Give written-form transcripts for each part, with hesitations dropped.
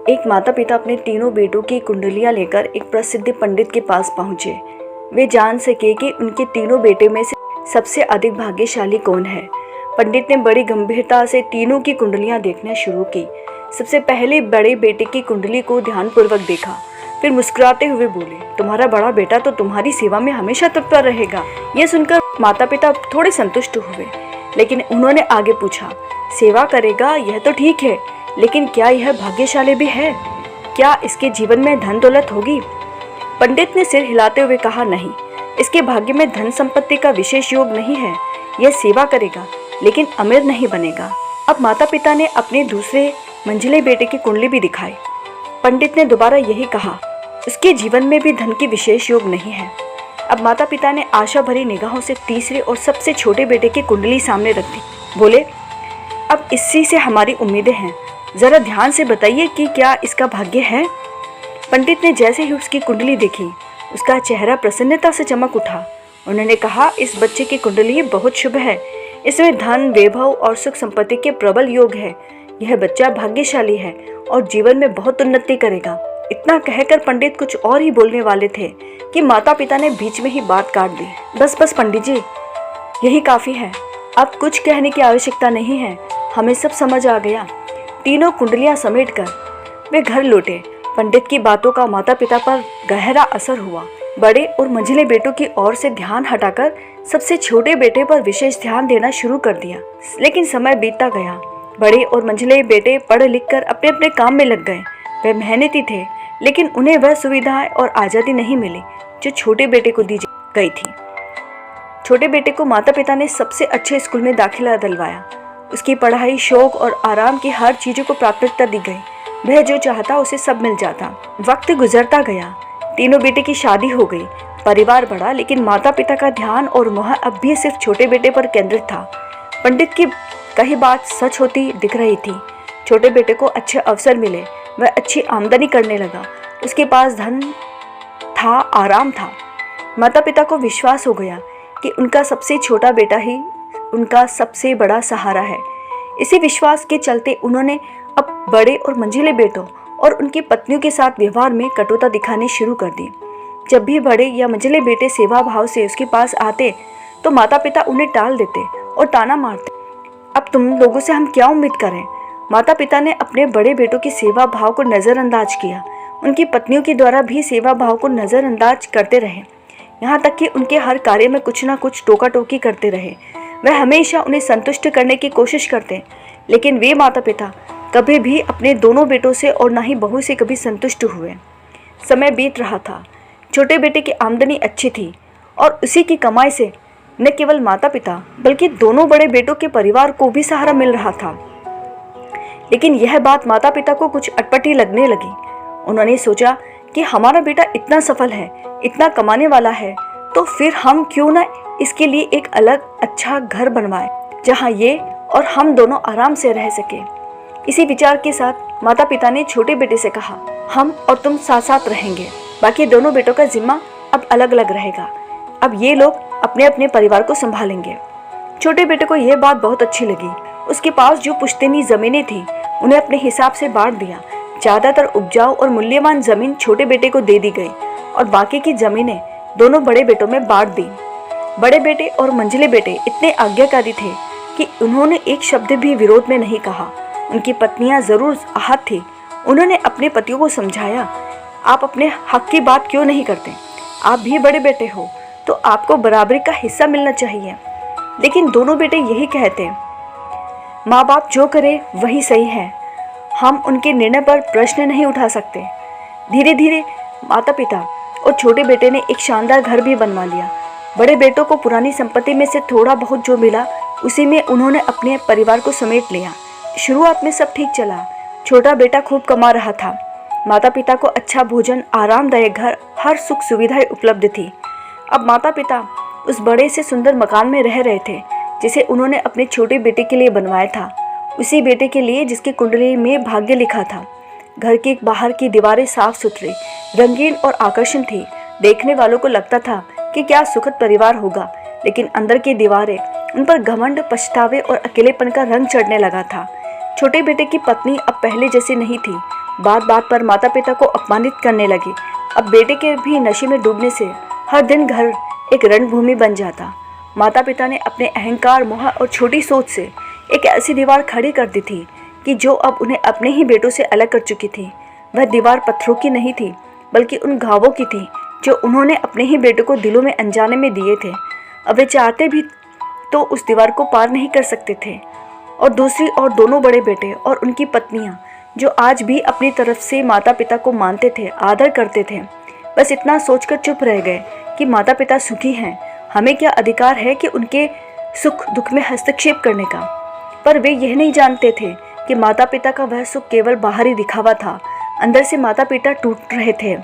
एक माता पिता अपने तीनों बेटों की कुंडलियां लेकर एक प्रसिद्ध पंडित के पास पहुंचे। वे जान सके कि उनके तीनों बेटे में से सबसे अधिक भाग्यशाली कौन है। पंडित ने बड़ी गंभीरता से तीनों की कुंडलियां देखना शुरू की। सबसे पहले बड़े बेटे की कुंडली को ध्यानपूर्वक देखा, फिर मुस्कुराते हुए बोले, तुम्हारा बड़ा बेटा तो तुम्हारी सेवा में हमेशा तत्पर रहेगा। यह सुनकर माता पिता थोड़े संतुष्ट हुए, लेकिन उन्होंने आगे पूछा, सेवा करेगा यह तो ठीक है, लेकिन क्या यह भाग्यशाली भी है? क्या इसके जीवन में धन दौलत होगी? पंडित ने सिर हिलाते हुए कहा, नहीं, इसके भाग्य में धन संपत्ति का विशेष योग नहीं है। यह सेवा करेगा लेकिन अमीर नहीं बनेगा। अब माता पिता ने अपने दूसरे मंझले बेटे की कुंडली भी दिखाई। पंडित ने दोबारा यही कहा, उसके जीवन में भी धन की विशेष योग नहीं है। अब माता पिता ने आशा भरी निगाहों से तीसरे और सबसे छोटे बेटे की कुंडली सामने रख दी। बोले, अब इसी से हमारी उम्मीदें हैं, जरा ध्यान से बताइए कि क्या इसका भाग्य है? पंडित ने जैसे ही उसकी कुंडली देखी, उसका चेहरा प्रसन्नता से चमक उठा। उन्होंने कहा, इस बच्चे की कुंडली बहुत शुभ है। इसमें धन, वैभव और सुख संपत्ति के प्रबल योग है। यह बच्चा भाग्यशाली है और जीवन में बहुत उन्नति करेगा। इतना कहकर पंडित कुछ और ही बोलने वाले थे कि माता पिता ने बीच में ही बात काट दी। बस बस पंडित जी, यही काफ़ी है। अब कुछ कहने की आवश्यकता नहीं है, हमें सब समझ आ गया। तीनों कुंडलियां समेटकर वे घर लौटे। पंडित की बातों का माता पिता पर गहरा असर हुआ। बड़े और मंझले बेटों की ओर से ध्यान हटाकर सबसे छोटे बेटे पर विशेष ध्यान देना शुरू कर दिया। लेकिन समय बीतता गया। बड़े और मंझले बेटे पढ़ लिख कर अपने अपने काम में लग गए। वे मेहनती थे, लेकिन उन्हें वह सुविधाएं और आज़ादी नहीं मिली जो छोटे बेटे को दी गई थी। छोटे बेटे को माता पिता ने सबसे अच्छे स्कूल में दाखिला दिलवाया। उसकी पढ़ाई, शौक और आराम की हर चीज़ों को प्राथमिकता दी गई। वह जो चाहता उसे सब मिल जाता। वक्त गुजरता गया। तीनों बेटे की शादी हो गई। परिवार बढ़ा, लेकिन माता पिता का ध्यान और मोह अब भी सिर्फ छोटे बेटे पर केंद्रित था। पंडित की कही बात सच होती दिख रही थी। छोटे बेटे को अच्छे अवसर मिले। वह अच्छी आमदनी करने लगा। उसके पास धन था, आराम था। माता पिता को विश्वास हो गया कि उनका सबसे छोटा बेटा ही उनका सबसे बड़ा सहारा है। इसी विश्वास के चलते उन्होंने अब बड़े और मंझले बेटों और उनकी पत्नियों के साथ व्यवहार में कटुता दिखानी शुरू कर दी। जब भी बड़े या मंझले बेटे सेवा भाव से उसके पास आते तो माता पिता उन्हें टाल देते और ताना मारते। अब तुम लोगों से हम क्या उम्मीद करें? माता पिता ने अपने बड़े बेटों की सेवा भाव को नज़रअंदाज किया। उनकी पत्नियों के द्वारा भी सेवा भाव को नज़रअंदाज करते रहे, यहाँ तक कि उनके हर कार्य में कुछ ना कुछ टोका टोकी करते रहे। वह हमेशा उन्हें संतुष्ट करने की कोशिश करते, लेकिन वे माता पिता कभी भी अपने दोनों बेटों से और ना ही बहू से कभी संतुष्ट हुए। समय बीत रहा था। छोटे बेटे की आमदनी अच्छी थी और उसी की कमाई से न केवल माता पिता बल्कि दोनों बड़े बेटों के परिवार को भी सहारा मिल रहा था। लेकिन यह बात माता पिता को कुछ अटपटी लगने लगी। उन्होंने सोचा कि हमारा बेटा इतना सफल है, इतना कमाने वाला है, तो फिर हम क्यों ना इसके लिए एक अलग अच्छा घर बनवाएं, जहां ये और हम दोनों आराम से रह सके। इसी विचार के साथ माता पिता ने छोटे बेटे से कहा, हम और तुम साथ साथ रहेंगे, बाकी दोनों बेटों का जिम्मा अब अलग अलग रहेगा। अब ये लोग अपने अपने परिवार को संभालेंगे। छोटे बेटे को यह बात बहुत अच्छी लगी। उसके पास जो पुश्तैनी जमीनें थी उन्हें अपने हिसाब से बांट दिया। ज़्यादातर उपजाऊ और मूल्यवान जमीन छोटे बेटे को दे दी गई और बाकी की जमीनें दोनों बड़े बेटों में बांट दी। बड़े बेटे और मंझले बेटे इतने आज्ञाकारी थे कि उन्होंने एक शब्द भी विरोध में नहीं कहा। उनकी पत्नियां जरूर आहत थी। उन्होंने अपने पतियों को समझाया, आप अपने हक की बात क्यों नहीं करते? आप भी बड़े बेटे हो तो आपको बराबरी का हिस्सा मिलना चाहिए। लेकिन दोनों बेटे यही कहते, माँ बाप जो करे वही सही है, हम उनके निर्णय पर प्रश्न नहीं उठा सकते। धीरे धीरे माता पिता और छोटे बेटे ने एक शानदार घर भी बनवा लिया। बड़े बेटों को पुरानी संपत्ति में से थोड़ा बहुत जो मिला उसी में उन्होंने अपने परिवार को समेट लिया। शुरुआत में सब ठीक चला। छोटा बेटा खूब कमा रहा था। माता पिता को अच्छा भोजन, आरामदायक घर, हर सुख सुविधाएं उपलब्ध थी। अब माता पिता उस बड़े से सुंदर मकान में रह रहे थे जिसे उन्होंने अपने छोटे बेटे के लिए बनवाया था, उसी बेटे के लिए जिसकी कुंडली में भाग्य लिखा था। घर के बाहर की दीवारें साफ सुथरी, रंगीन और आकर्षण थी। देखने वालों को लगता था कि क्या सुखद परिवार होगा, लेकिन अंदर की दीवारें उन पर घमंड, पछतावे और अकेलेपन का रंग चढ़ने लगा था। छोटे बेटे की पत्नी अब पहले जैसी नहीं थी। बात बात पर माता पिता को अपमानित करने लगे। अब बेटे के भी नशे में डूबने से हर दिन घर एक रणभूमि बन जाता। माता पिता ने अपने अहंकार, मोह और छोटी सोच से एक ऐसी दीवार खड़ी कर दी थी कि जो अब उन्हें अपने ही बेटों से अलग कर चुकी थी। वह दीवार पत्थरों की नहीं थी, बल्कि उन घावों की थी जो उन्होंने अपने ही बेटों को दिलों में अनजाने में दिए थे। अब वे चाहते भी तो उस दीवार को पार नहीं कर सकते थे। और दूसरी ओर दोनों बड़े बेटे और उनकी पत्नियां, जो आज भी अपनी तरफ से माता पिता को मानते थे, आदर करते थे, बस इतना सोचकर चुप रह गए कि माता पिता सुखी हैं, हमें क्या अधिकार है कि उनके सुख दुख में हस्तक्षेप करने का। पर वे यह नहीं जानते थे कि माता पिता का वह सुख केवल बाहरी दिखावा था। अंदर से माता पिता टूट रहे थे।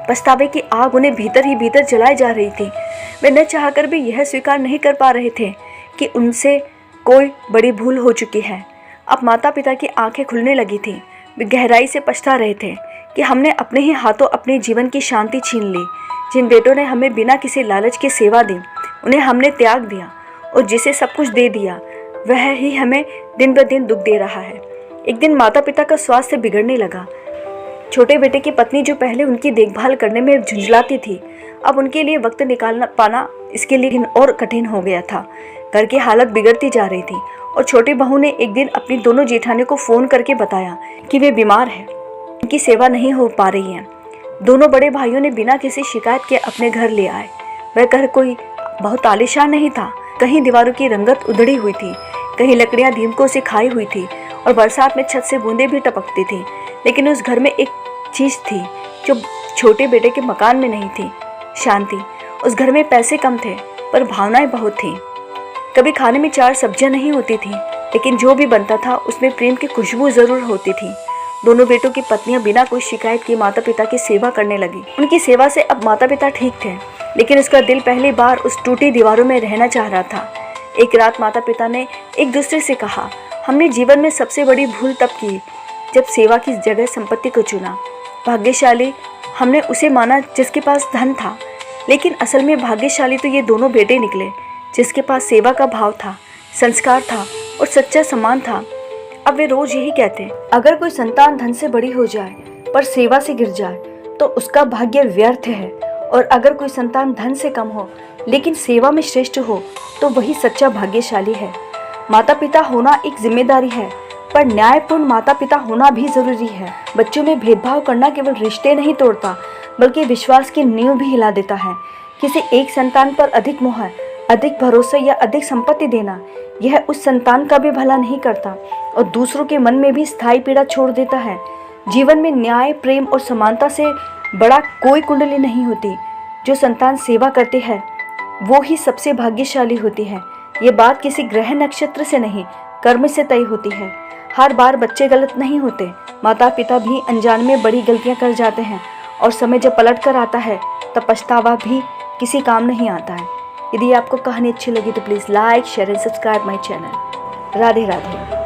पछतावे की आग उन्हें भीतर ही भीतर जलाई जा रही थी। वे न चाहकर भी यह स्वीकार नहीं कर पा रहे थे कि उनसे कोई बड़ी भूल हो चुकी है। अब माता पिता की आंखें खुलने लगी थी। वे गहराई से पछता रहे थे कि हमने अपने ही हाथों अपने जीवन की शांति छीन ली। जिन बेटों ने हमें बिना किसी लालच के सेवा दी, उन्हें हमने त्याग दिया, और जिसे सब कुछ दे दिया वह ही हमें दिन ब दिन दुख दे रहा है। एक दिन माता पिता का स्वास्थ्य बिगड़ने लगा। छोटे बेटे की पत्नी, जो पहले उनकी देखभाल करने में झुंझलाती थी, अब उनके लिए वक्त निकालना पाना इसके लिए और कठिन हो गया था। घर की हालत बिगड़ती जा रही थी और छोटी बहू ने एक दिन अपनी दोनों जेठानियों को फ़ोन करके बताया कि वे बीमार हैं, उनकी सेवा नहीं हो पा रही है। दोनों बड़े भाइयों ने बिना किसी शिकायत के अपने घर ले आए। वह घर कोई बहुत आलीशान नहीं था। कहीं दीवारों की रंगत उधड़ी हुई थी, कहीं लकड़ियाँ दीमकों से खाई हुई थी और बरसात में छत से बूंदें भी टपकती थी। लेकिन उस घर में एक चीज़ थी जो छोटे बेटे के मकान में नहीं थी, शांति। उस घर में पैसे कम थे पर भावनाएं बहुत थीं। कभी खाने में 4 सब्जियां नहीं होती थी, लेकिन जो भी बनता था उसमें प्रेम की खुशबू ज़रूर होती थी। दोनों बेटों की पत्नियां बिना कोई शिकायत के माता पिता की सेवा करने लगी। उनकी सेवा से अब माता पिता ठीक थे, लेकिन उसका दिल पहली बार उस टूटी दीवारों में रहना चाह रहा था। एक रात माता पिता ने एक दूसरे से कहा, हमने जीवन में सबसे बड़ी भूल तब की जब सेवा की जगह संपत्ति को चुना। भाग्यशाली हमने उसे माना जिसके पास धन था, लेकिन असल में भाग्यशाली तो ये दोनों बेटे निकले जिसके पास सेवा का भाव था, संस्कार था और सच्चा सम्मान था। अब वे रोज यही कहते, अगर कोई संतान धन से बड़ी हो जाए पर सेवा से गिर जाए तो उसका भाग्य व्यर्थ है, और अगर कोई संतान धन से कम हो लेकिन सेवा में श्रेष्ठ हो तो वही सच्चा भाग्यशाली है। माता पिता होना एक जिम्मेदारी है, पर न्यायपूर्ण माता पिता होना भी जरूरी है। बच्चों में भेदभाव करना केवल रिश्ते नहीं तोड़ता, बल्कि विश्वास की नींव भी हिला देता है। किसी एक संतान पर अधिक मोह, अधिक भरोसा या अधिक संपत्ति देना, यह उस संतान का भी भला नहीं करता और दूसरों के मन में भी स्थायी पीड़ा छोड़ देता है। जीवन में न्याय, प्रेम और समानता से बड़ा कोई कुंडली नहीं होती। जो संतान सेवा करती है वो ही सबसे भाग्यशाली होती है। ये बात किसी ग्रह नक्षत्र से नहीं, कर्म से तय होती है। हर बार बच्चे गलत नहीं होते, माता पिता भी अनजान में बड़ी गलतियां कर जाते हैं, और समय जब पलट कर आता है तब पछतावा भी किसी काम नहीं आता है। यदि आपको कहानी अच्छी लगी तो please like, share and subscribe my channel. Radhe Radhe.